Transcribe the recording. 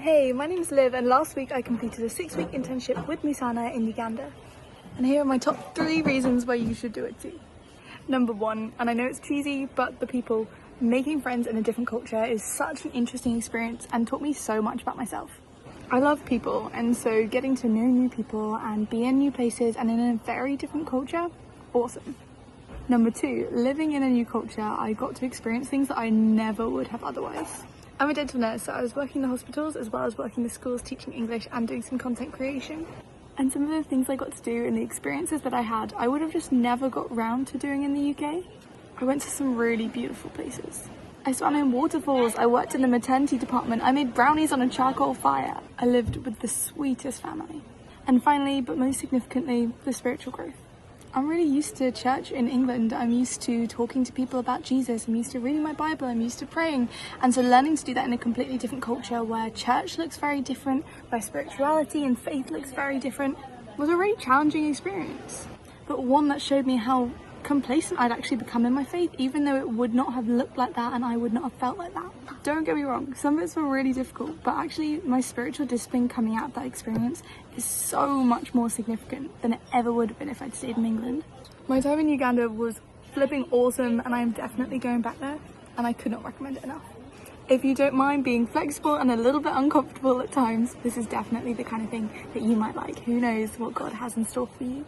Hey, my name is Liv and last week I completed a 6-week internship with Musana in Uganda. And here are my top 3 reasons why you should do it too. Number 1, and I know it's cheesy, but the people. Making friends in a different culture is such an interesting experience and taught me so much about myself. I love people, and so getting to know new people and be in new places and in a very different culture, awesome. Number 2, living in a new culture, I got to experience things that I never would have otherwise. I'm a dental nurse, so I was working in the hospitals as well as working in the schools teaching English and doing some content creation. And some of the things I got to do and the experiences that I had, I would have just never got round to doing in the UK. I went to some really beautiful places. I swam in waterfalls, I worked in the maternity department, I made brownies on a charcoal fire. I lived with the sweetest family. And finally, but most significantly, the spiritual growth. I'm really used to church in England. I'm used to talking to people about Jesus. I'm used to reading my Bible. I'm used to praying. And so learning to do that in a completely different culture where church looks very different, where spirituality and faith looks very different, was a really challenging experience. But one that showed me how complacent I'd actually become in my faith, even though it would not have looked like that and I would not have felt like that. Don't get me wrong, some of it's were really difficult, but actually my spiritual discipline coming out of that experience is so much more significant than it ever would have been if I'd stayed in England. My time in Uganda was flipping awesome and I'm definitely going back there and I could not recommend it enough. If you don't mind being flexible and a little bit uncomfortable at times, this is definitely the kind of thing that you might like. Who knows what God has in store for you.